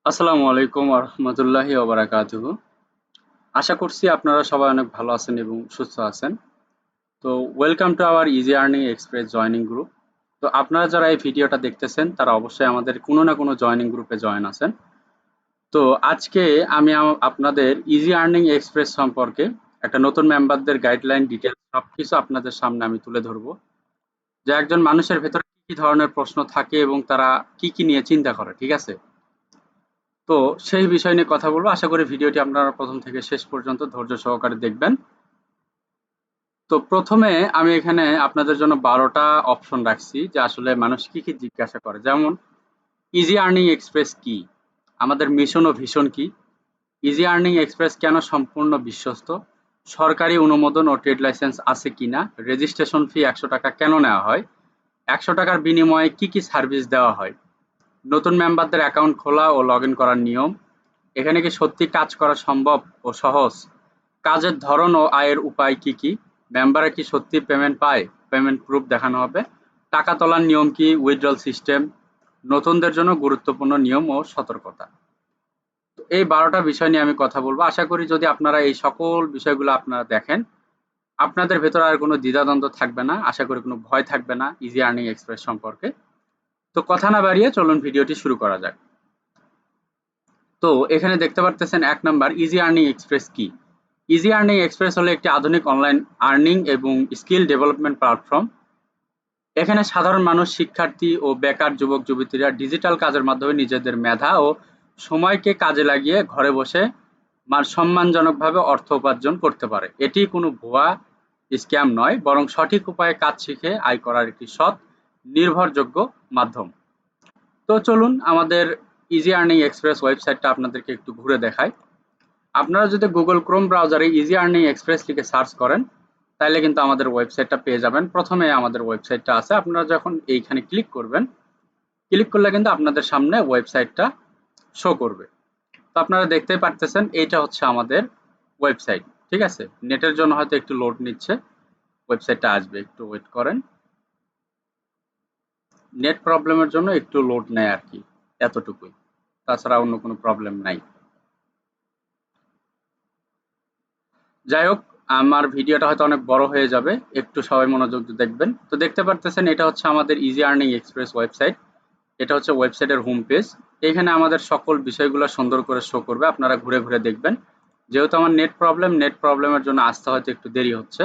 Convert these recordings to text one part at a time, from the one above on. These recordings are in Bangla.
আসসালামু আলাইকুম ওয়া রাহমাতুল্লাহি ওয়া বারাকাতুহু। আশা করছি আপনারা সবাই অনেক ভালো আছেন এবং সুস্থ আছেন। তো welcome to our easy earning express joining group. তো আপনারা যারা এই ভিডিওটা দেখতেছেন তারা অবশ্যই আমাদের কোনো না কোনো জয়েনিং গ্রুপে জয়েন আছেন। তো আজকে আমি আপনাদের ইজি আর্নিং এক্সপ্রেস সম্পর্কে একটা নতুন মেম্বারদের গাইডলাইন ডিটেইলস সবকিছু আপনাদের সামনে আমি তুলে ধরবো। যে একজন মানুষের ভেতরে কি কি ধরনের প্রশ্ন থাকে এবং তারা কি কি নিয়ে চিন্তা করে, ঠিক আছে? তো সেই বিষয় নিয়ে কথা বলবো। আশা করি ভিডিওটি আপনারা প্রথম থেকে শেষ পর্যন্ত ধৈর্য সহকারে দেখবেন। তো প্রথমে আমি এখানে আপনাদের জন্য ১২টা অপশন রাখছি যে আসলে মানুষ কি কি জিজ্ঞাসা করে। যেমন ইজি আর্নিং এক্সপ্রেস কি? আমাদের মিশন ও ভিশন কি? ইজি আর্নিং এক্সপ্রেস কেন সম্পূর্ণ বিশ্বস্ত? সরকারি অনুমোদন ও ট্রেড লাইসেন্স আছে কিনা? রেজিস্ট্রেশন ফি ৳১০০ কেন নেওয়া হয়? ৳১০০ বিনিময়ে কি কি সার্ভিস দেওয়া হয়? নতুন মেম্বারদের অ্যাকাউন্ট খোলা ও লগ ইন করার নিয়ম, এখানে কি সত্যি কাজ করা সম্ভব ও সহজ? কাজের ধরন ও আয়ের উপায় কি কি? মেম্বাররা কি সত্যি পেমেন্ট পায়? পেমেন্ট প্রুফ দেখানো হবে। টাকা তোলার নিয়ম কি? Withdrawal system. নতুনদের জন্য গুরুত্বপূর্ণ নিয়ম ও সতর্কতা। তো এই ১২টা বিষয় নিয়ে আমি কথা বলবো। আশা করি যদি আপনারা এই সকল বিষয়গুলো আপনারা দেখেন, আপনাদের ভেতরে আর কোনো দ্বিধাদ্বন্দ্ব থাকবে না। আশা করি কোনো ভয় থাকবে না ইজি আর্নিং এক্সপ্রেস সম্পর্কে। তো কথা না বাড়িয়ে চলুন ভিডিওটি শুরু করা যাক। তো এখানে দেখতে পারতেছেন ১ নাম্বার ইজি আর্নিং এক্সপ্রেস কি? ইজি আর্নিং এক্সপ্রেস হলো একটি আধুনিক অনলাইন আর্নিং এবং স্কিল ডেভেলপমেন্ট প্ল্যাটফর্ম। এখানে সাধারণ মানুষ, শিক্ষার্থী ও বেকার যুবক-যুবতীরা ডিজিটাল কাজের মাধ্যমে নিজেদের মেধা ও সময়কে কাজে লাগিয়ে ঘরে বসে সম্মানজনকভাবে অর্থ উপার্জন করতে পারে। এটি কোনো ভুয়া স্ক্যাম নয়, বরং সঠিক উপায়ে কাজ শিখে আয় করার একটি সৎ, নির্ভরযোগ্য মাধ্যম। তো চলুন আমাদের ইজি আর্নিং এক্সপ্রেস ওয়েবসাইটটা আপনাদেরকে একটু ঘুরে দেখাই। আপনারা যদি গুগল ক্রোম ব্রাউজারে ইজি আর্নিং এক্সপ্রেস লিখে সার্চ করেন তাহলে কিন্তু আমাদের ওয়েবসাইটটা পেয়ে যাবেন। প্রথমে আমাদের ওয়েবসাইটটা আছে, আপনারা যখন এইখানে ক্লিক করবেন, ক্লিক করলে কিন্তু আপনাদের সামনে ওয়েবসাইটটা শো করবে। তো আপনারা দেখতেই পারতেছেন এইটা হচ্ছে আমাদের ওয়েবসাইট, ঠিক আছে? নেটের জন্য হয়তো একটু লোড নিচ্ছে, ওয়েবসাইটটা আসবে, একটু ওয়েট করেন। নেট প্রবলেমের জন্য একটু লোড নেয় আর কি, এতটুকুই, তাছাড়া অন্য কোনো প্রবলেম নাই। যাই হোক, আমার ভিডিওটা হয়তো অনেক বড় হয়ে যাবে, একটু সবাই মনোযোগ দিয়ে দেখবেন। তো দেখতে পারতেছেন এটা হচ্ছে আমাদের ইজি আর্নিং এক্সপ্রেস ওয়েবসাইট। এটা হচ্ছে ওয়েবসাইটের হোম পেজ। এখানে আমাদের সকল বিষয়গুলো সুন্দর করে শো করবে, আপনারা ঘুরে ঘুরে দেখবেন। যেহেতু আমার নেট প্রবলেমের জন্য আসতে হয়তো একটু দেরি হচ্ছে,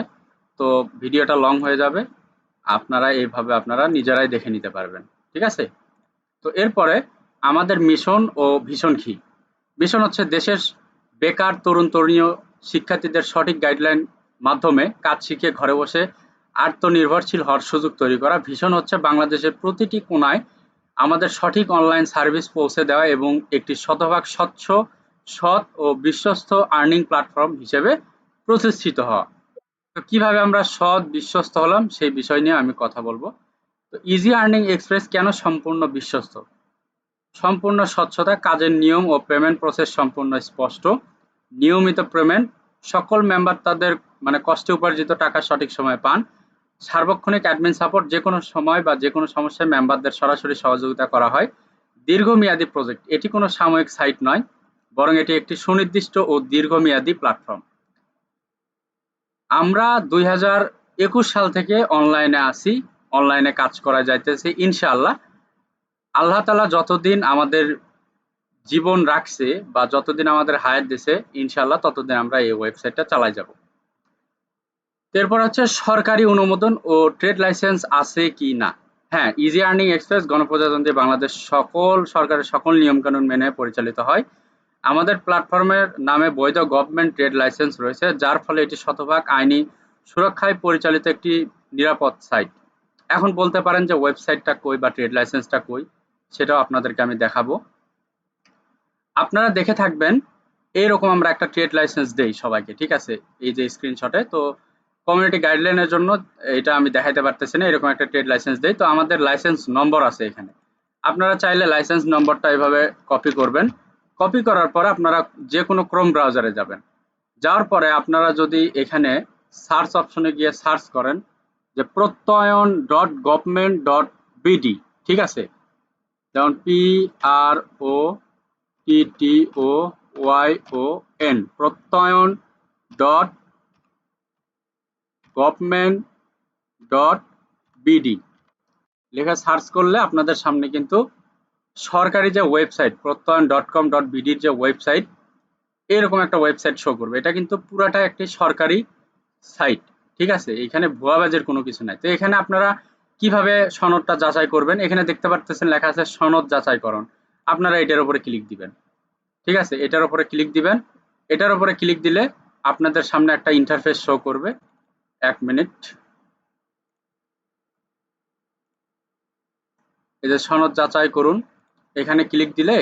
তো ভিডিওটা লং হয়ে যাবে। আপনারা এইভাবে আপনারা নিজেরাই দেখে নিতে পারবেন, ঠিক আছে? তো এরপরে আমাদের মিশন ও ভিশন কি? মিশন হচ্ছে দেশের বেকার তরুণ-তরুণী শিক্ষার্থীদের সঠিক গাইডলাইন মাধ্যমে কাজ শিখে ঘরে বসে আত্মনির্ভরশীল হওয়ার সুযোগ তৈরি করা। ভিশন হচ্ছে বাংলাদেশের প্রতিটি কোণায় আমাদের সঠিক অনলাইন সার্ভিস পৌঁছে দেওয়া এবং একটি শতভাগ স্বচ্ছ, সৎ ও বিশ্বস্ত আর্নিং প্ল্যাটফর্ম হিসেবে প্রতিষ্ঠিত হওয়া। তো কিভাবে আমরা সৎ, বিশ্বস্ত হলাম সেই বিষয় নিয়ে আমি কথা বলবো। তো ইজি আর্নিং এক্সপ্রেস কেন সম্পূর্ণ বিশ্বস্ত? সম্পূর্ণ স্বচ্ছতা, কাজের নিয়ম ও পেমেন্ট প্রসেস সম্পূর্ণ স্পষ্ট, নিয়মিত পেমেন্ট, সকল মেম্বার তাদের কষ্টে উপার্জিত টাকা সঠিক সময়ে পান, সার্বক্ষণিক অ্যাডমিন সাপোর্ট, যে কোনো সময় বা যে কোনো সমস্যায় মেম্বারদের সরাসরি সহযোগিতা করা হয়, দীর্ঘমেয়াদী প্রজেক্ট, এটি কোনো সাময়িক সাইট নয়, বরং এটি একটি সুনির্দিষ্ট ও দীর্ঘমেয়াদী প্ল্যাটফর্ম। আমরা ২০২১ সাল থেকে অনলাইনে আছি, অনলাইনে কাজ করা যাইতেছে ইনশাআল্লাহ। আল্লাহ তাআলা যতদিন আমাদের জীবন রাখছে বা যতদিন আমাদের হায়াত দিছে, ইনশাআল্লাহ ততদিন আমরা এই ওয়েবসাইটটা চালায় যাব। এরপর হচ্ছে সরকারি অনুমোদন ও ট্রেড লাইসেন্স আছে কি না। হ্যাঁ, ইজি আর্নিং এক্সপ্রেস গণপ্রজাতন্ত্রী বাংলাদেশ সরকারের সকল নিয়মকানুন মেনে পরিচালিত হয়। আমাদের প্ল্যাটফর্মের নামে বৈধ গভর্নমেন্ট ট্রেড লাইসেন্স রয়েছে, যার ফলে এটি শতভাগ আইনি সুরক্ষায় পরিচালিত একটি নিরাপদ সাইট। এখন বলতে পারেন যে ওয়েবসাইটটা কই বা ট্রেড লাইসেন্সটা কই, সেটাও আপনাদেরকে আমি দেখাবো। আপনারা দেখে থাকবেন, এইরকম আমরা একটা ট্রেড লাইসেন্স দেই সবাইকে, ঠিক আছে? এই যে স্ক্রিনশটে। তো কমিউনিটি গাইডলাইনের জন্য এটা আমি দেখাইতে পারতেছি না, এরকম একটা ট্রেড লাইসেন্স দেই। তো আমাদের লাইসেন্স নম্বর আছে এখানে। আপনারা চাইলে লাইসেন্স নম্বরটা এভাবে কপি করবেন। কপি করার পরে আপনারা যে কোনো ক্রোম ব্রাউজারে যাবেন। যাওয়ার পরে আপনারা যদি এখানে সার্চ অপশনে গিয়ে সার্চ করেন যে প্রত্যয়ন.গভর্নমেন্ট.বিডি, ঠিক আছে? যেমন PRO PTOYON প্রত্যয়ন .government.bd লেখা সার্চ করলে আপনাদের সামনে কিন্তু সরকারি যে ওয়েবসাইট প্রত্যয়ন.com.bd যে ওয়েবসাইট, এরকম একটা ওয়েবসাইট শো করবে। এটা কিন্তু পুরাটা একটি সরকারি সাইট, ঠিক আছে? এখানে ভুয়াবাজের কোনো কিছু নাই। তো এখানে আপনারা কিভাবে সনদটা যাচাই করবেন, এখানে দেখতে পারতেছেন লেখা আছে সনদ যাচাইকরণ। আপনারা এটার উপরে ক্লিক দিবেন, ঠিক আছে? এটার উপরে ক্লিক দিবেন। এটার উপরে ক্লিক দিলে আপনাদের সামনে একটা ইন্টারফেস শো করবে। 1 মিনিট। এই যে সনদ যাচাই করুন, এখানে ক্লিক দিলে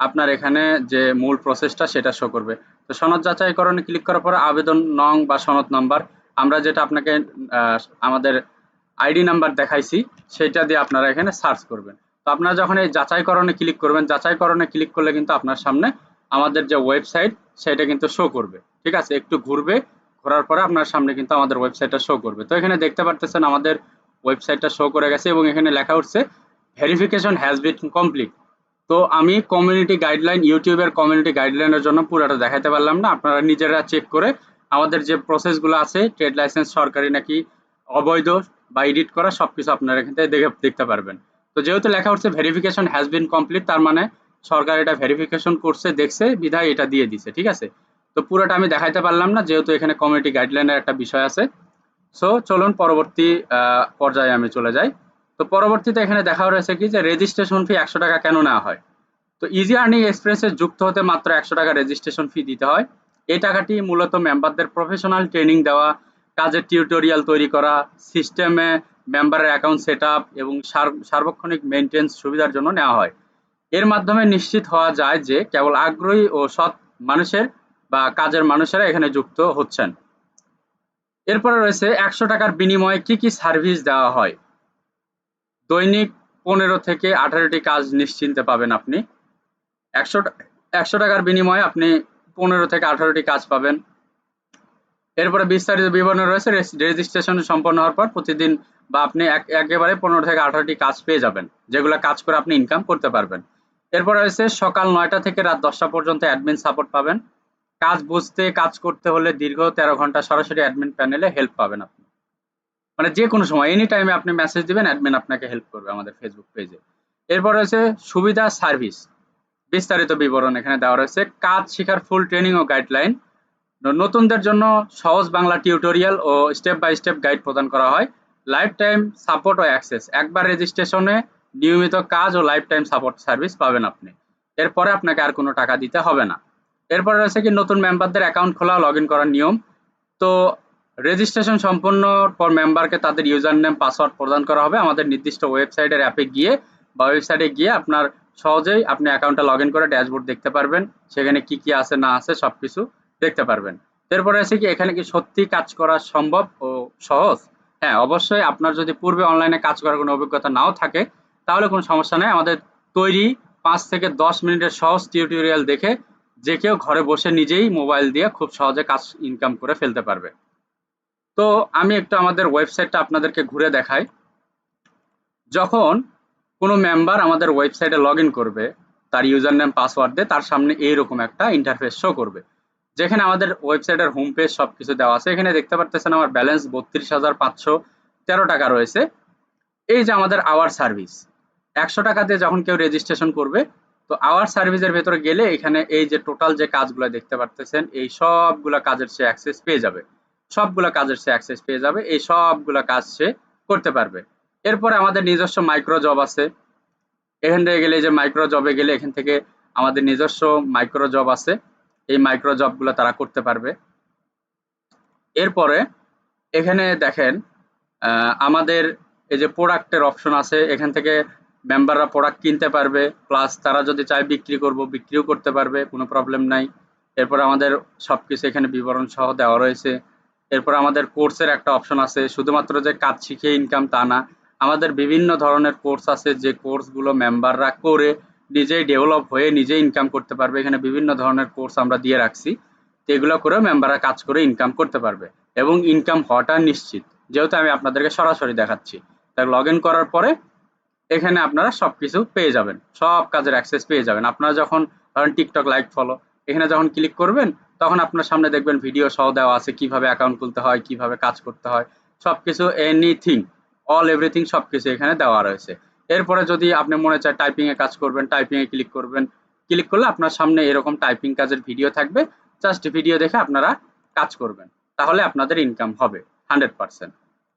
আপনার এখানে যে মূল প্রসেসটা সেটা শো করবে। তো সনদ যাচাইকরণে ক্লিক করার পরে আবেদন নং বা সনদ নাম্বার, আমরা যেটা আপনাকে আমাদের আইডি নাম্বার দেখাইছি সেটা দিয়ে আপনারা এখানে সার্চ করবেন। তো আপনারা যখন এই যাচাইকরণে ক্লিক করবেন, যাচাইকরণে ক্লিক করলে কিন্তু আপনার সামনে আমাদের যে ওয়েবসাইট সেটা কিন্তু শো করবে, ঠিক আছে? একটু ঘুরবে, ঘোরার পরে আপনার সামনে কিন্তু আমাদের ওয়েবসাইটটা শো করবে। তো এখানে দেখতে পারতেছেন আমাদের ওয়েবসাইটটা শো করে গেছে এবং এখানে লেখা উঠছে ভেরিফিকেশন হ্যাজ বিন কমপ্লিট। তো আমি কমিউনিটি গাইডলাইন, ইউটিউবের কমিউনিটি গাইডলাইনের জন্য পুরোটা দেখাতে পারলাম না। আপনারা নিজেরা চেক করে আমাদের যে প্রসেসগুলো আছে, ট্রেড লাইসেন্স সরকারি নাকি অবৈধ বা এডিট করা, সবকিছু আপনারা এখান থেকে দেখতে পারবেন। তো যেহেতু লেখা হচ্ছে ভেরিফিকেশন হ্যাজ বিন কমপ্লিট, তার মানে সরকার এটা ভেরিফিকেশন করছে, দেখছে, বিধায় এটা দিয়ে দিছে, ঠিক আছে? তো পুরোটা আমি দেখাইতে পারলাম না যেহেতু এখানে কমিউনিটি গাইডলাইনের একটা বিষয় আছে। সো চলুন পরবর্তী পর্যায়ে আমি চলে যাই। তো পরবর্তীতে এখানে দেখা রয়েছে কি যে রেজিস্ট্রেশন ফি 100 টাকা কেন নেওয়া হয়। তো ইজি আর্নিং এক্সপ্রেসে যুক্ত হতে মাত্র 100 টাকা রেজিস্ট্রেশন ফি দিতে হয়। এই টাকাটি মূলত মেম্বারদের প্রফেশনাল ট্রেনিং দেওয়া, কাজের টিউটোরিয়াল তৈরি করা, সিস্টেমে মেম্বারের অ্যাকাউন্ট সেট আপ এবং সার্বক্ষণিক মেইনটেন্স সুবিধার জন্য নেওয়া হয়। এর মাধ্যমে নিশ্চিত হওয়া যায় যে কেবল আগ্রহী ও সৎ মানুষের বা কাজের মানুষেরা এখানে যুক্ত হচ্ছেন। এরপরে রয়েছে 100 টাকার বিনিময়ে কি কি সার্ভিস দেওয়া হয়। দৈনিক 15 থেকে 18টি কাজ নিশ্চিন্তে পাবেন আপনি। 100 টাকার বিনিময়ে আপনি 15 থেকে 18টি কাজ পাবেন। এরপরে বিস্তারিত বিবরণ রয়েছে। রেজিস্ট্রেশন সম্পন্ন হওয়ার পর প্রতিদিন বা আপনি একেবারে 15 থেকে 18টি কাজ পেয়ে যাবেন, যেগুলো কাজ করে আপনি ইনকাম করতে পারবেন। এরপর রয়েছে সকাল 9টা থেকে রাত 10টা পর্যন্ত অ্যাডমিন সাপোর্ট পাবেন। কাজ বুঝতে, কাজ করতে হলে দীর্ঘ 13 ঘন্টা সরাসরি অ্যাডমিন প্যানেলে হেল্প পাবেন আপনি। মানে যে কোনো সময় এনি টাইমে আপনি মেসেজ দিবেন, অ্যাডমিন আপনাকে হেল্প করবে আমাদের ফেসবুক পেজে। এরপর রয়েছে সুবিধা সার্ভিস, বিস্তারিত বিবরণ এখানে দেওয়া রয়েছে। কাজ শেখার ফুল ট্রেনিং ও গাইডলাইন, নতুনদের জন্য সহজ বাংলা টিউটোরিয়াল ও স্টেপ বাই স্টেপ গাইড প্রদান করা হয়। লাইফ টাইম সাপোর্ট ও অ্যাক্সেস, একবার রেজিস্ট্রেশনে নিয়মিত কাজ ও লাইফ টাইম সাপোর্ট সার্ভিস পাবেন আপনি। এরপরে আপনাকে আর কোনো টাকা দিতে হবে না। এরপরে রয়েছে কি নতুন মেম্বারদের অ্যাকাউন্ট খোলা, লগ ইন করার নিয়ম। তো রেজিস্ট্রেশন সম্পন্ন পর মেম্বারকে তাদের ইউজার নেম পাসওয়ার্ড প্রদান করা হবে। আমাদের নির্দিষ্ট ওয়েবসাইটের অ্যাপে গিয়ে বা ওয়েবসাইটে গিয়ে আপনার সহজেই আপনি অ্যাকাউন্টটা লগ ইন করে ড্যাশবোর্ড দেখতে পারবেন। সেখানে কি কি আছে না আছে সবকিছু দেখতে পারবেন। এরপরে আছে কি এখানে কি সত্যি কাজ করা সম্ভব ও সহজ। হ্যাঁ, অবশ্যই আপনার যদি পূর্বে অনলাইনে কাজ করার কোনো অভিজ্ঞতা নাও থাকে তাহলে কোনো সমস্যা নেই। আমাদের তৈরি 5 থেকে 10 মিনিটের সহজ টিউটোরিয়াল দেখে যে কেউ ঘরে বসে নিজেই মোবাইল দিয়ে খুব সহজে কাজ ইনকাম করে ফেলতে পারবে। তো আমি একটু আমাদের ওয়েবসাইটটা আপনাদেরকে ঘুরে দেখাই। যখন কোনো মেম্বার আমাদের ওয়েবসাইটে লগ ইন করবে তার ইউজার নেম পাসওয়ার্ড দিয়ে, তার সামনে এইরকম একটা ইন্টারফেস শো করবে, যেখানে আমাদের ওয়েবসাইটের হোম পেজ সবকিছু দেওয়া আছে। এখানে দেখতে পারতেছেন আমার ব্যালেন্স 32,513 টাকা রয়েছে। এই যে আমাদের আওয়ার সার্ভিস, 100 টাকা দিয়ে যখন কেউ রেজিস্ট্রেশন করবে, তো আওয়ার সার্ভিসের ভেতরে গেলে এখানে এই যে টোটাল যে কাজগুলো দেখতে পারতেছেন এই সবগুলা কাজের সে অ্যাক্সেস পেয়ে যাবে। সবগুলা কাজের সে অ্যাক্সেস পেয়ে যাবে, এই সবগুলা কাজ সে করতে পারবে। এরপরে আমাদের নিজস্ব মাইক্রো জব আছে। এখান থেকে গেলে এই যে মাইক্রো জবে গেলে এখান থেকে আমাদের নিজস্ব মাইক্রো জব আছে, এই মাইক্রো জবগুলো তারা করতে পারবে। এরপরে এখানে দেখেন আমাদের এই যে প্রোডাক্টের অপশন আছে, এখান থেকে মেম্বাররা প্রোডাক্ট কিনতে পারবে, প্লাস তারা যদি চায় বিক্রি করব বিক্রিও করতে পারবে, কোনো প্রবলেম নাই। এরপর আমাদের সবকিছু এখানে বিবরণ সহ দেওয়া রয়েছে। এরপর আমাদের কোর্সের একটা অপশন আছে, শুধুমাত্র যে কাজ শিখে ইনকাম তা না, আমাদের বিভিন্ন ধরনের কোর্স আছে যে কোর্সগুলো মেম্বাররা করে নিজেই ডেভেলপ হয়ে নিজেই ইনকাম করতে পারবে। এখানে বিভিন্ন ধরনের কোর্স আমরা দিয়ে রাখছি, এগুলো করেও মেম্বাররা কাজ করে ইনকাম করতে পারবে এবং ইনকাম হওয়াটা নিশ্চিত, যেহেতু আমি আপনাদেরকে সরাসরি দেখাচ্ছি। তাই লগ ইন করার পরে এখানে আপনারা সবকিছু পেয়ে যাবেন, সব কাজের অ্যাক্সেস পেয়ে যাবেন। আপনারা যখন ধরেন টিকটক লাইক ফলো এখানে যখন ক্লিক করবেন তখন আপনার সামনে দেখবেন ভিডিও সহ দেওয়া আছে, কিভাবে অ্যাকাউন্ট খুলতে হয়, কিভাবে কাজ করতে হয়, সবকিছু এনিথিং অল এভরিথিং সবকিছু এখানে দেওয়া রয়েছে। এরপরে যদি আপনি মনে চায় টাইপিং এ কাজ করবেন, টাইপিং এ ক্লিক করবেন, ক্লিক করলে আপনার সামনে এরকম টাইপিং কাজের ভিডিও থাকবে, জাস্ট ভিডিও দেখে আপনারা কাজ করবেন, তাহলে আপনাদের ইনকাম হবে 100%।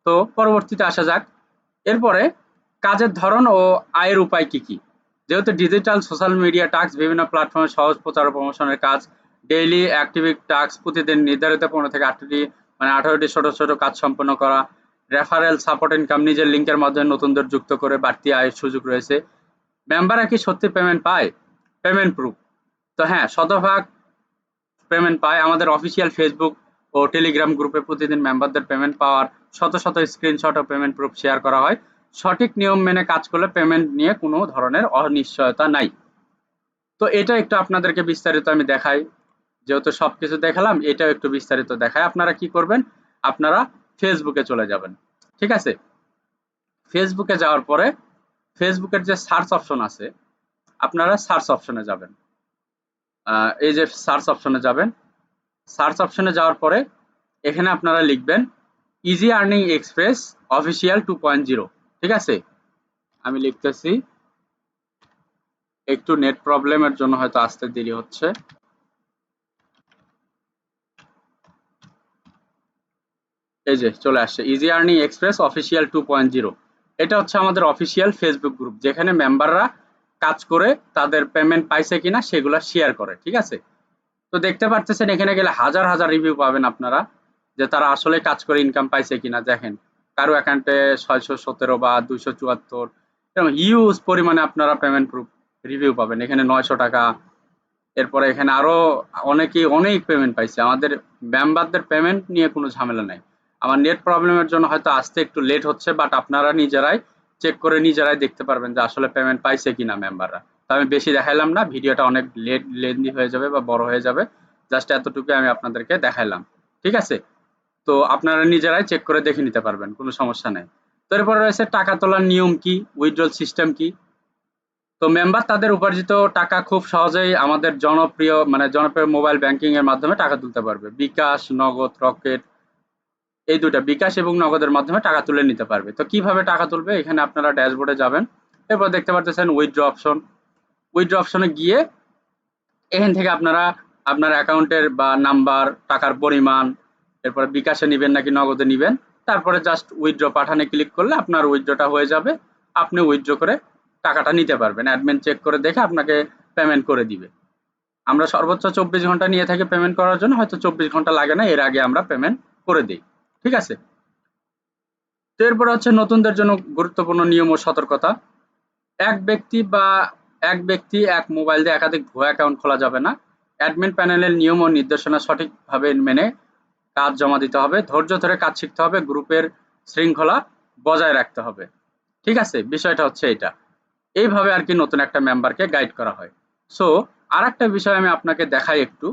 তো পরবর্তীতে আসা যাক। এরপরে কাজের ধরন ও আয়ের উপায় কি কি। যেহেতু ডিজিটাল সোশ্যাল মিডিয়া টাস্ক বিভিন্ন প্ল্যাটফর্মে সহজ প্রচার ও প্রমোশনের কাজ, ডেইলি অ্যাক্টিভিটি টাস্ক প্রতিদিন নির্ধারিত 15 থেকে 18টি মানে 18টি ছোট ছোট কাজ সম্পন্ন করা, রেফারেল সাপোর্ট ইনকাম নিজের লিঙ্কের মাধ্যমে নতুনদের যুক্ত করে বাড়তি আয়ের সুযোগ রয়েছে। মেম্বাররা কি সত্যি পেমেন্ট পায়? পেমেন্ট প্রুফ, তো হ্যাঁ শতভাগ পেমেন্ট পায়। আমাদের অফিসিয়াল ফেসবুক ও টেলিগ্রাম গ্রুপে প্রতিদিন মেম্বারদের পেমেন্ট পাওয়ার শত শত স্ক্রিনশট ও পেমেন্ট প্রুফ শেয়ার করা হয়। সঠিক নিয়ম মেনে কাজ করলে পেমেন্ট নিয়ে কোনো ধরনের অনিশ্চয়তা নাই। তো এটা একটু আপনাদেরকে বিস্তারিত আমি দেখাই, যেহেতু সবকিছু দেখালাম এটাও একটু বিস্তারিত দেখাই। আপনারা কি করবেন, আপনারা ফেসবুকে চলে যাবেন, ঠিক আছে। ফেসবুকে যাওয়ার পরে ফেসবুকের যে সার্চ অপশন আছে, আপনারা সার্চ অপশনে যাবেন। এই যে সার্চ অপশনে যাবেন, সার্চ অপশনে যাওয়ার পরে এখানে আপনারা লিখবেন ইজি আর্নিং এক্সপ্রেস অফিসিয়াল 2.0, ঠিক আছে। আমি লিখতেছি, একটু নেট প্রবলেমের জন্য হয়তো আসতে দেরি হচ্ছে। এই যে চলে আসছে ইজি আর্নিং এক্সপ্রেস অফিসিয়াল 2.0। এটা হচ্ছে আমাদের অফিসিয়াল ফেসবুক গ্রুপ, যেখানে মেম্বাররা কাজ করে তাদের পেমেন্ট পাইছে কিনা সেগুলো শেয়ার করে, ঠিক আছে। তো দেখতে পারতেছেন এখানে গেলে হাজার হাজার রিভিউ পাবেন আপনারা, যে তারা আসলে কাজ করে ইনকাম পাইছে কিনা। দেখেন কারো অ্যাকাউন্টে 617 বা 274 এরকম হিউজ পরিমাণে আপনারা পেমেন্ট প্রুফ রিভিউ পাবেন। এখানে 900 টাকা, এরপরে এখানে আরো অনেকেই অনেক পেমেন্ট পাইছে। আমাদের মেম্বারদের পেমেন্ট নিয়ে কোনো ঝামেলা নাই। আমার নেট প্রবলেমের জন্য হয়তো আসতে একটু লেট হচ্ছে, বাট আপনারা নিজেরাই চেক করে নিজেরাই দেখতে পারবেন যে আসলে পেমেন্ট পাইছে কিনা মেম্বাররা। তো আমি বেশি দেখাইলাম না, ভিডিওটা অনেক লেন্দি হয়ে যাবে বা বড় হয়ে যাবে, জাস্ট এতটুকু আমি আপনাদেরকে দেখাইলাম, ঠিক আছে। তো আপনারা নিজেরাই চেক করে দেখে নিতে পারবেন, কোনো সমস্যা নেই। তো এরপরে রয়েছে টাকা তোলার নিয়ম কি, উইথড্রল সিস্টেম কি। তো মেম্বার তাদের উপার্জিত টাকা খুব সহজেই আমাদের জনপ্রিয় মোবাইল ব্যাংকিং এর মাধ্যমে টাকা তুলতে পারবে। বিকাশ, নগদ, রকেট, এই দুটা বিকাশ এবং নগদের মাধ্যমে টাকা তুলে নিতে পারবে। তো কিভাবে টাকা তুলবে, এখানে আপনারা ড্যাশবোর্ডে যাবেন, এরপর দেখতে পারতেছেন উইথড্র অপশন। উইথড্র অপশনে গিয়ে এখান থেকে আপনারা আপনার অ্যাকাউন্টের বা নাম্বার, টাকার পরিমাণ, এরপরে বিকাশে নিবেন নাকি নগদে নিবেন, তারপরে জাস্ট উইথড্র পাঠানে ক্লিক করলে আপনার উইথড্রটা হয়ে যাবে। আপনি উইথড্র করে টাকাটা নিতে পারবেন। অ্যাডমিন চেক করে দেখে আপনাকে পেমেন্ট করে দিবে। আমরা সর্বোচ্চ 24 ঘন্টা নিয়ে থাকি পেমেন্ট করার জন্য, হয়তো 24 ঘন্টা লাগে না, এর আগে আমরা পেমেন্ট করে দিই, ঠিক আছে। তো এরপর হচ্ছে নতুনদের জন্য গুরুত্বপূর্ণ নিয়ম ও সতর্কতা। এক ব্যক্তি এক মোবাইল দিয়ে একাধিক ভুয়া অ্যাকাউন্ট খোলা যাবে না। অ্যাডমিন প্যানেলের নিয়ম ও নির্দেশনা সঠিকভাবে মেনে কাজ জমা দিতে হবে। ধৈর্য ধরে কাজ শিখতে হবে। গ্রুপের শৃঙ্খলা বজায় রাখতে হবে, ঠিক আছে। বিষয়টা হচ্ছে এটা, এইভাবে আর কি নতুন একটা মেম্বারকে গাইড করা হয়। সো আর একটা বিষয় আমি আপনাকে দেখাই একটু।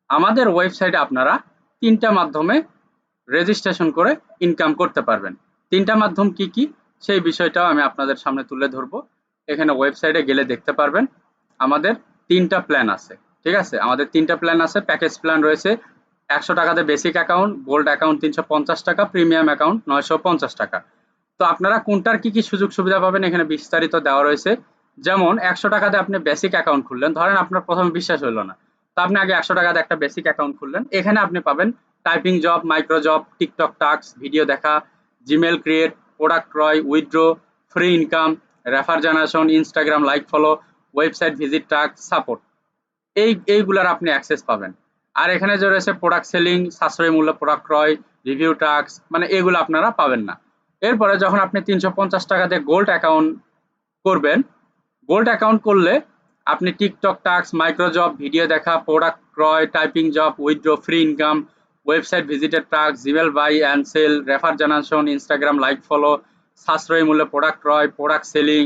আমাদের ওয়েবসাইটে আপনারা 3টা মাধ্যমে রেজিস্ট্রেশন করে ইনকাম করতে পারবেন। 3টা মাধ্যম কি কি সেই বিষয়টাও আমি আপনাদের সামনে তুলে ধরবো। এখানে ওয়েবসাইটে গেলে দেখতে পারবেন আমাদের 3টা প্ল্যান আছে, ঠিক আছে। আমাদের 3টা প্ল্যান আছে। প্যাকেজ প্ল্যান রয়েছে 100 টাকাতে বেসিক অ্যাকাউন্ট, গোল্ড অ্যাকাউন্ট 350 টাকা, প্রিমিয়াম অ্যাকাউন্ট 950 টাকা। তো আপনারা কোনটার কি কি সুযোগ সুবিধা পাবেন এখানে বিস্তারিত দেওয়া রয়েছে। যেমন 100 টাকাতে আপনি বেসিক অ্যাকাউন্ট খুললেন, ধরেন আপনার প্রথমে বিশ্বাস হলো না, তো আপনি আগে 100 টাকাতে একটা বেসিক অ্যাকাউন্ট খুললেন। এখানে আপনি পাবেন typing job, micro job, TikTok task, video দেখা, জিমেল ক্রিয়েট, প্রোডাক্ট ক্রয়, withdraw, free income, refer generation, Instagram like follow, website visit task, support, এইগুলার আপনি অ্যাক্সেস পাবেন। আর এখানে যে রয়েছে প্রোডাক্ট সেলিং, সাশ্রয়ী মূল্য প্রোডাক্ট ক্রয়, রিভিউ টাস্ক, মানে এগুলো আপনারা পাবেন না। এরপরে যখন আপনি 350 টাকা দিয়ে গোল্ড অ্যাকাউন্ট করবেন, গোল্ড অ্যাকাউন্ট করলে আপনি TikTok task, micro job, video দেখা, প্রোডাক্ট ক্রয়, typing job, withdraw, free income, website visited task, Gmail buy and sell, refer generation, Instagram like follow, সাশ্রয়ী মূল্যে প্রোডাক্ট ক্রয়, product selling,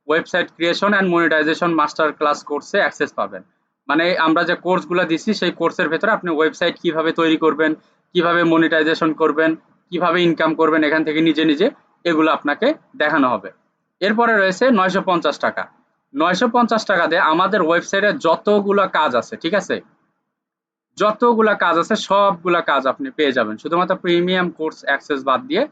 website creation and monetisation master class কোর্সে অ্যাক্সেস পাবেন। মানে আমরা যে কোর্সগুলো দিচ্ছি সেই কোর্সের ভেতরে আপনি ওয়েবসাইট কিভাবে তৈরি করবেন, কিভাবে মনিটাইজেশন করবেন, কিভাবে ইনকাম করবেন এখান থেকে নিজে নিজে, এগুলো আপনাকে দেখানো হবে। এরপরে রয়েছে 950 টাকা। 950 টাকা দিয়ে আমাদের ওয়েবসাইটে যতগুলো কাজ আছে, ঠিক আছে, যতগুলা কাজ আছে সবগুলা কাজ আপনি পেয়ে যাবেন। শুধুমাত্র প্রিমিয়াম কোর্স অ্যাক্সেস বাদ দিয়ে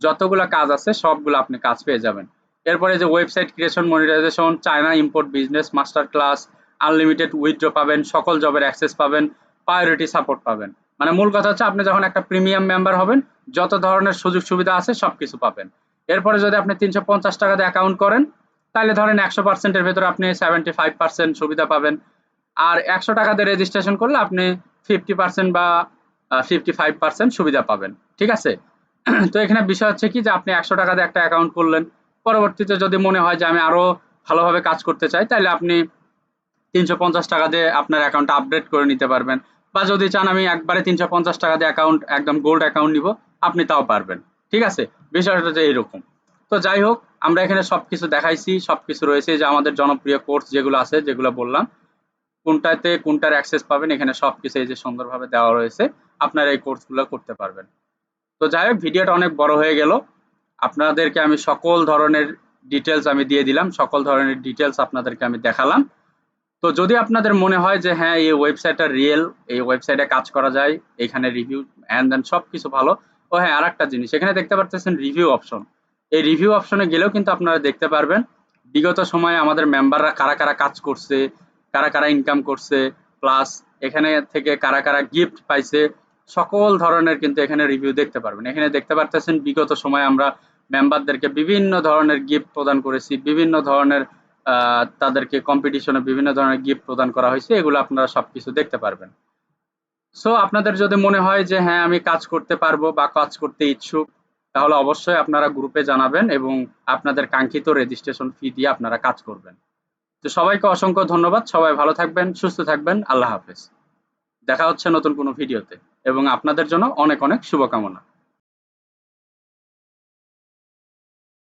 যতগুলা কাজ আছে সবগুলো আপনি কাজ পেয়ে যাবেন। এরপরে যে website creation, monetisation, China import, business master class, unlimited withdraw পাবেন, সকল জবের অ্যাক্সেস পাবেন, প্রায়োরিটি সাপোর্ট পাবেন। মানে মূল কথা হচ্ছে আপনি যখন একটা প্রিমিয়াম মেম্বার হবেন যত ধরনের সুযোগ সুবিধা আছে সবকিছু পাবেন। এরপরে যদি আপনি 350 টাকা দিয়ে অ্যাকাউন্ট করেন তাহলে ধরেন 100%-এর ভেতরে আপনি 75% সুবিধা পাবেন। আর 100 টাকা দিয়ে রেজিস্ট্রেশন করলে আপনি 50% বা 55% সুবিধা পাবেন, ঠিক আছে। তো এখানে বিষয় হচ্ছে কি যে আপনি 100 টাকা দিয়ে একটা অ্যাকাউন্ট করলেন, পরবর্তীতে যদি মনে হয় যে আমি আরো ভালোভাবে কাজ করতে চাই তাহলে আপনি 350 টাকা দিয়ে আপনার অ্যাকাউন্টটা আপডেট করে নিতে পারবেন। বা যদি চান আমি একবারে 350 টাকা দিয়ে অ্যাকাউন্ট একদম গোল্ড অ্যাকাউন্ট নিব, আপনি তাও পারবেন, ঠিক আছে। বিষয়টা হচ্ছে এইরকম। তো যাই হোক, আমরা এখানে সবকিছু দেখাইছি, সবকিছু রয়েছে, যে আমাদের জনপ্রিয় কোর্স যেগুলো আছে, যেগুলো বললাম, কোনটাতে কোনটার অ্যাক্সেস পাবেন, এখানে সবকিছু এই যে সুন্দরভাবে দেওয়া রয়েছে, আপনারা এই কোর্সগুলো করতে পারবেন। তো যাই হোক, ভিডিওটা অনেক বড় হয়ে গেল। আপনাদেরকে আমি সকল ধরনের ডিটেলস আমি দিয়ে দিলাম, সকল ধরনের ডিটেলস আপনাদেরকে আমি দেখালাম। তো যদি আপনাদের মনে হয় যে হ্যাঁ এই ওয়েবসাইটটা রিয়েল, এই ওয়েবসাইটে কাজ করা যায়, এখানে রিভিউ অ্যান্ড দেন সবকিছু ভালো। ও হ্যাঁ, আরেকটা জিনিস এখানে দেখতে পারতেছেন রিভিউ অপশন। এই রিভিউ অপশনে গেলেও কিন্তু আপনারা দেখতে পারবেন বিগত সময়ে আমাদের মেম্বাররা কারা কারা কাজ করছে, কারা কারা ইনকাম করছে, প্লাস এখানে থেকে কারা কারা গিফট পাইছে, সকল ধরনের কিন্তু এখানে রিভিউ দেখতে পারবেন। এখানে দেখতে পারতেছেন বিগত সময়ে আমরা মেম্বারদেরকে বিভিন্ন ধরনের গিফট প্রদান করেছি, বিভিন্ন ধরনের তাদেরকে কম্পিটিশনে বিভিন্ন ধরনের গিফট প্রদান করা হয়েছে, এগুলো আপনারা সবকিছু দেখতে পারবেন। সো আপনাদের যদি মনে হয় যে হ্যাঁ আমি কাজ করতে পারবো বা কাজ করতে ইচ্ছুক, তাহলে অবশ্যই আপনারা গ্রুপে জানাবেন এবং আপনাদের কাঙ্ক্ষিত রেজিস্ট্রেশন ফি দিয়ে আপনারা কাজ করবেন। তো সবাইকে অসংখ্য ধন্যবাদ, সবাই ভালো থাকবেন, সুস্থ থাকবেন, আল্লাহ হাফেজ। দেখা হচ্ছে নতুন কোনো ভিডিওতে এবং আপনাদের জন্য অনেক অনেক শুভকামনা।